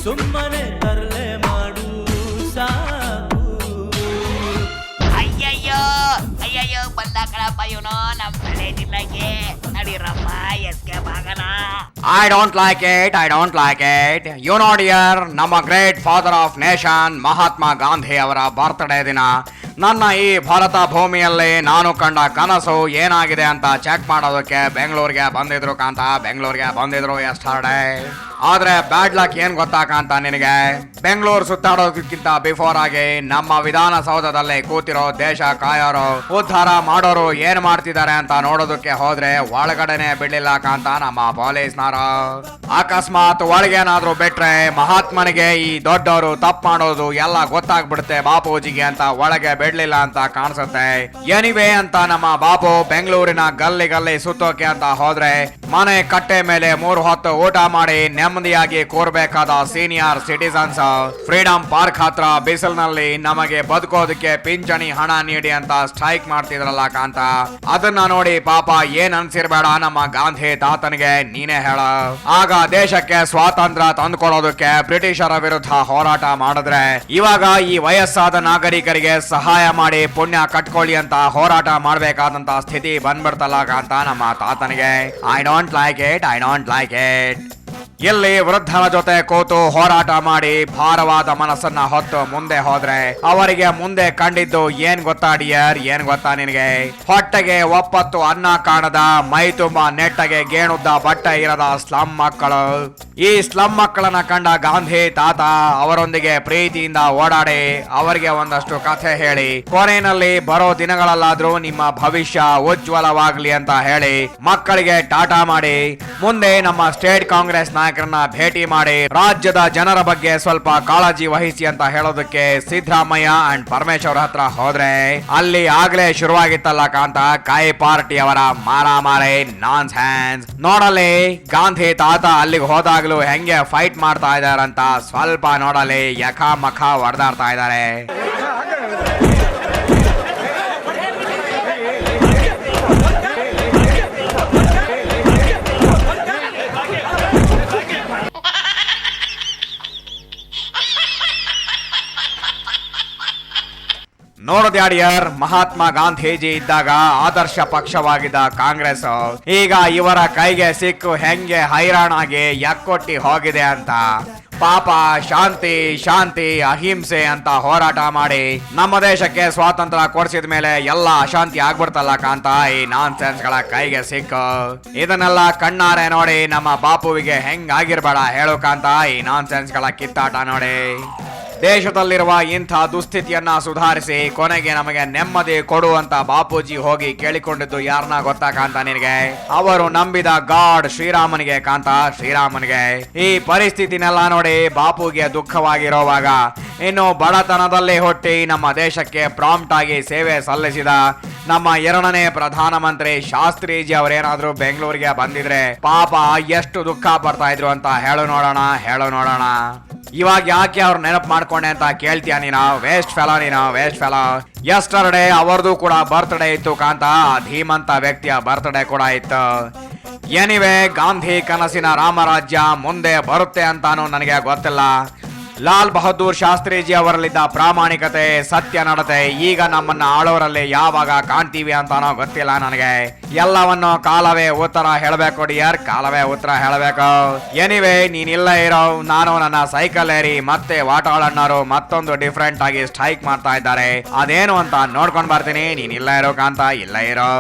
ಸುಮ್ಮನೆ ತರಲೆ ಮಾಡು ಸಾಕು. ಅಯ್ಯಯ್ಯೋ ಅಯ್ಯಯ್ಯೋ ಬಂದ ಕಣಪ್ಪ ಇವನು ನಮ್ಮ ತಲೆ ಜಿಲ್ಲೆಗೆ ನಡೀರಮ್ಮ S K Bagana. I don't like it. I don't like it. You know dear, ನಮ್ಮ great father of nation Mahatma Gandhi ಅವರ ಬರ್ತ್ಡೇ ದಿನ ನನ್ನ ಈ ಭಾರತ ಭೂಮಿಯಲ್ಲಿ ನಾನು ಕಂಡ ಕನಸು ಏನಾಗಿದೆ ಅಂತ ಚೆಕ್ ಮಾಡೋದಕ್ಕೆ ಬೆಂಗಳೂರಿಗೆ ಬಂದಿದ್ರು ಕಾಂತ. ಬೆಂಗಳೂರಿಗೆ ಬಂದಿದ್ರು ಎಸ್ಟರ್ಡೇ. ಆದ್ರೆ ಬ್ಯಾಡ್ ಲಕ್ ಏನ್ ಗೊತ್ತಾ ಕಾಂತ ನಿನಗೆ? ಬೆಂಗಳೂರು ಸುತ್ತಾಡೋದಕ್ಕಿಂತ ಬಿಫೋರ್ ಆಗಿ ನಮ್ಮ ವಿಧಾನಸೌಧದಲ್ಲಿ ಕೂತಿರೋ ದೇಶ ಕಾಯೋರು ಉದ್ಧಾರ ಮಾಡೋರು ಏನ್ ಮಾಡ್ತಿದ್ದಾರೆ ಅಂತ ನೋಡೋದಕ್ಕೆ ಹೋದ್ರೆ ಒಳಗಡೆನೆ ಬಿಡ್ಲಿಲ್ಲ ಕಾಂತ ನಮ್ಮ ಪೊಲೀಸ್ನವರು. ಅಕಸ್ಮಾತ್ ಒಳಗೇನಾದ್ರೂ ಬಿಟ್ರೆ ಮಹಾತ್ಮನಿಗೆ ಈ ದೊಡ್ಡವರು ತಪ್ಪು ಮಾಡೋದು ಎಲ್ಲ ಗೊತ್ತಾಗ್ಬಿಡುತ್ತೆ ಬಾಪೂಜಿಗೆ ಅಂತ ಒಳಗೆ ಬಿಡ್ಲಿಲ್ಲ ಅಂತ ಕಾಣಿಸುತ್ತೆ. ಎನಿವೆ ಅಂತ ನಮ್ಮ ಬಾಪು ಬೆಂಗಳೂರಿನ ಗಲ್ಲಿ ಗಲ್ಲಿ ಸುತ್ತೋಕೆ ಅಂತ ಹೋದ್ರೆ ಮನೆ ಕಟ್ಟೆ ಮೇಲೆ 3 ಹೊತ್ತು ಊಟ ಮಾಡಿ ನೆಮ್ಮದಿಯಾಗಿ ಕೂರ್ಬೇಕಾದ ಸೀನಿಯರ್ ಸಿಟಿಸನ್ಸ್ ಫ್ರೀಡಂ ಪಾರ್ಕ್ ಹತ್ರ ಬಿಸಿಲಿನಲ್ಲಿ ನಮಗೆ ಬದುಕೋದಕ್ಕೆ ಪಿಂಚಣಿ ಹಣ ನೀಡಿ ಅಂತ ಸ್ಟ್ರೈಕ್ ಮಾಡ್ತಿದ್ರಲ್ಲ ಕಾಂತ. ಅದನ್ನ ನೋಡಿ ಪಾಪ ಏನ್ ಅನ್ಸಿರ್ಬೇಡ ನಮ್ಮ ಗಾಂಧಿ ತಾತನಿಗೆ, ನೀನೇ ಹೇಳ. ಆಗ ದೇಶಕ್ಕೆ ಸ್ವಾತಂತ್ರ್ಯ ತಂದುಕೊಡೋದಕ್ಕೆ ಬ್ರಿಟಿಷರ ವಿರುದ್ಧ ಹೋರಾಟ ಮಾಡಿದ್ರೆ ಇವಾಗ ಈ ವಯಸ್ಸಾದ ನಾಗರಿಕರಿಗೆ ಸಹಾಯ ಮಾಡಿ ಪುಣ್ಯ ಕಟ್ಕೊಳ್ಳಿ ಅಂತ ಹೋರಾಟ ಮಾಡ್ಬೇಕಾದಂತ ಸ್ಥಿತಿ ಬಂದ್ಬಿಡ್ತಲ್ಲ ಕಾಂತ ನಮ್ಮ ತಾತನಿಗೆ. I don't like it. I don't like it. ಇಲ್ಲಿ ವೃದ್ಧರ ಜೊತೆ ಕೂತು ಹೋರಾಟ ಮಾಡಿ ಭಾರವಾದ ಮನಸ್ಸನ್ನ ಹೊತ್ತು ಮುಂದೆ ಹೋದ್ರೆ ಅವರಿಗೆ ಮುಂದೆ ಕಂಡಿದ್ದು ಏನ್ ಗೊತ್ತಾ ಡಿಯರ್? ಏನ್ ಗೊತ್ತಾ ನಿನಗೆ? ಹೊಟ್ಟೆಗೆ ಒಪ್ಪತ್ತು ಅನ್ನ ಕಾಣದ, ಮೈ ತುಂಬಾ ನೆಟ್ಟಗೆ ಗೇಣುದ್ದ ಬಟ್ಟೆ ಇರದ ಸ್ಲಮ್ ಮಕ್ಕಳು. ಈ ಸ್ಲಮ್ ಮಕ್ಕಳನ್ನ ಕಂಡ ಗಾಂಧಿ ತಾತ ಅವರೊಂದಿಗೆ ಪ್ರೀತಿಯಿಂದ ಓಡಾಡಿ ಅವರಿಗೆ ಒಂದಷ್ಟು ಕಥೆ ಹೇಳಿ ಕೊನೆಯಲ್ಲಿ ಬರೋ ದಿನಗಳಲ್ಲಾದ್ರೂ ನಿಮ್ಮ ಭವಿಷ್ಯ ಉಜ್ವಲವಾಗ್ಲಿ ಅಂತ ಹೇಳಿ ಮಕ್ಕಳಿಗೆ ಟಾಟಾ ಮಾಡಿ ಮುಂದೆ ನಮ್ಮ ಸ್ಟೇಟ್ ಕಾಂಗ್ರೆಸ್ ನಾಯಕರನ್ನ ಭೇಟಿ ಮಾಡಿ ರಾಜ್ಯದ ಜನರ ಬಗ್ಗೆ ಸ್ವಲ್ಪ ಕಾಳಜಿ ವಹಿಸಿ ಅಂತ ಹೇಳೋದಕ್ಕೆ ಸಿದ್ದರಾಮಯ್ಯ ಅಂಡ್ ಪರಮೇಶ್ವರ್ ಹತ್ರ ಹೋದ್ರೆ ಅಲ್ಲಿ ಆಗ್ಲೇ ಶುರುವಾಗಿತ್ತಲ್ಲ ಕಾಂತ ಕಾಯಿ ಪಾರ್ಟಿ ಅವರ ಮಾರಾಮಾರಿ ನಾನ್ ಸೆನ್ಸ್. ನೋಡಲಿ ಗಾಂಧಿ ತಾತ ಅಲ್ಲಿಗೆ ಹೋದಾಗ್ಲೂ ಹೆಂಗೆ ಫೈಟ್ ಮಾಡ್ತಾ ಇದಾರಂತ ಸ್ವಲ್ಪ ನೋಡಲಿ ಯಖ ಮಖ ಹೊಡೆದಾಡ್ತಾ ಇದ್ದಾರೆ. ನೋಡದ್ಯಾಡಿಯರ್, ಮಹಾತ್ಮ ಗಾಂಧೀಜಿ ಇದ್ದಾಗ ಆದರ್ಶ ಪಕ್ಷವಾಗಿದ್ದ ಕಾಂಗ್ರೆಸ್ ಈಗ ಇವರ ಕೈಗೆ ಸಿಕ್ಕು ಹೆಂಗೆ ಹೈರಾಣಾಗಿ ಯಕ್ಕೊಟ್ಟಿ ಹೋಗಿದೆ ಅಂತ. ಪಾಪ ಶಾಂತಿ ಶಾಂತಿ ಅಹಿಂಸೆ ಅಂತ ಹೋರಾಟ ಮಾಡಿ ನಮ್ಮ ದೇಶಕ್ಕೆ ಸ್ವಾತಂತ್ರ್ಯ ಕೊಡಿಸಿದ ಮೇಲೆ ಎಲ್ಲ ಅಶಾಂತಿ ಆಗ್ಬಿಡ್ತಲ್ಲ ಕಾಂತ ಈ ನಾನ್ ಸೆನ್ಸ್ ಗಳ ಕೈಗೆ ಸಿಕ್ಕು. ಇದನ್ನೆಲ್ಲ ಕಣ್ಣಾರೆ ನೋಡಿ ನಮ್ಮ ಬಾಪುವಿಗೆ ಹೆಂಗ್ ಆಗಿರ್ಬೇಡ ಹೇಳು ಕಾಂತ ಈ ನಾನ್ ಸೆನ್ಸ್ ಗಳ ಕಿತ್ತಾಟ ನೋಡಿ. ದೇಶದಲ್ಲಿರುವ ಇಂಥ ದುಸ್ಥಿತಿಯನ್ನ ಸುಧಾರಿಸಿ ಕೊನೆಗೆ ನಮಗೆ ನೆಮ್ಮದಿ ಕೊಡುವಂತ ಬಾಪೂಜಿ ಹೋಗಿ ಕೇಳಿಕೊಂಡಿದ್ದು ಯಾರನ್ನ ಗೊತ್ತಾ ಕಾಂತ ನಿನಗೆ? ಅವರು ನಂಬಿದ ಗಾಡ್ ಶ್ರೀರಾಮನಿಗೆ ಕಾಂತ, ಶ್ರೀರಾಮನಿಗೆ. ಈ ಪರಿಸ್ಥಿತಿನೆಲ್ಲ ನೋಡಿ ಬಾಪುಗೆ ದುಃಖವಾಗಿರೋವಾಗ ಇನ್ನು ಬಡತನದಲ್ಲೇ ಹುಟ್ಟಿ ನಮ್ಮ ದೇಶಕ್ಕೆ ಪ್ರಾಂಪ್ಟ್ ಆಗಿ ಸೇವೆ ಸಲ್ಲಿಸಿದ ನಮ್ಮ 2ನೇ ಪ್ರಧಾನಮಂತ್ರಿ ಶಾಸ್ತ್ರೀಜಿ ಅವರೇನಾದ್ರೂ ಬೆಂಗಳೂರಿಗೆ ಬಂದಿದ್ರೆ ಪಾಪ ಎಷ್ಟು ದುಃಖ ಪಡ್ತಾ ಇದ್ರು ಅಂತ ಹೇಳು ನೋಡೋಣ, ಹೇಳು ನೋಡೋಣ. ಇವಾಗ ಯಾಕೆ ಅವ್ರು ನೆನಪು ಮಾಡ್ಕೊಂಡೆ ಅಂತ ಕೇಳ್ತೀಯ ನೀನು? ವೇಸ್ಟ್ ಫೆಲೋ ನೀನು, ವೇಸ್ಟ್ ಫೆಲೋ. ಯಸ್ಟರ್ಡೇ ಅವರದು ಕೂಡ ಬರ್ತ್ಡೇ ಇತ್ತು ಕಾಂತ, ಧೀಮಂತ ವ್ಯಕ್ತಿಯ ಬರ್ತ್ಡೇ ಕೂಡ ಇತ್ತು. ಎನಿವೆ ಗಾಂಧಿ ಕನಸಿನ ರಾಮರಾಜ್ಯ ಮುಂದೆ ಬರುತ್ತೆ ಅಂತಾನು ನನಗೆ ಗೊತ್ತಿಲ್ಲ. ಲಾಲ್ ಬಹದ್ದೂರ್ ಶಾಸ್ತ್ರೀಜಿ ಅವರಲ್ಲಿದ್ದ ಪ್ರಾಮಾಣಿಕತೆ, ಸತ್ಯ ನಡತೆ ಈಗ ನಮ್ಮನ್ನ ಆಳೋರಲ್ಲಿ ಯಾವಾಗ ಕಾಣ್ತೀವಿ ಅಂತಾನೋ ಗೊತ್ತಿಲ್ಲ ನನಗೆ. ಎಲ್ಲವನ್ನು ಕಾಲವೇ ಉತ್ತರ ಹೇಳಬೇಕು ಡಿಯರ್, ಕಾಲವೇ ಉತ್ತರ ಹೇಳಬೇಕು. ಎನಿವೆ ನೀನಿಲ್ಲ ಇರೋ, ನಾನು ನನ್ನ ಸೈಕಲ್ ಏರಿ ಮತ್ತೆ ವಾಟಾಳಣ್ಣರು ಮತ್ತೊಂದು ಡಿಫ್ರೆಂಟ್ ಆಗಿ ಸ್ಟ್ರೈಕ್ ಮಾಡ್ತಾ ಇದ್ದಾರೆ. ಅದೇನು ಅಂತ ನೋಡ್ಕೊಂಡ್ ಬರ್ತೀನಿ. ನೀನಿಲ್ಲ ಇರೋ ಕಾಂತ, ಇಲ್ಲ ಇರೋ.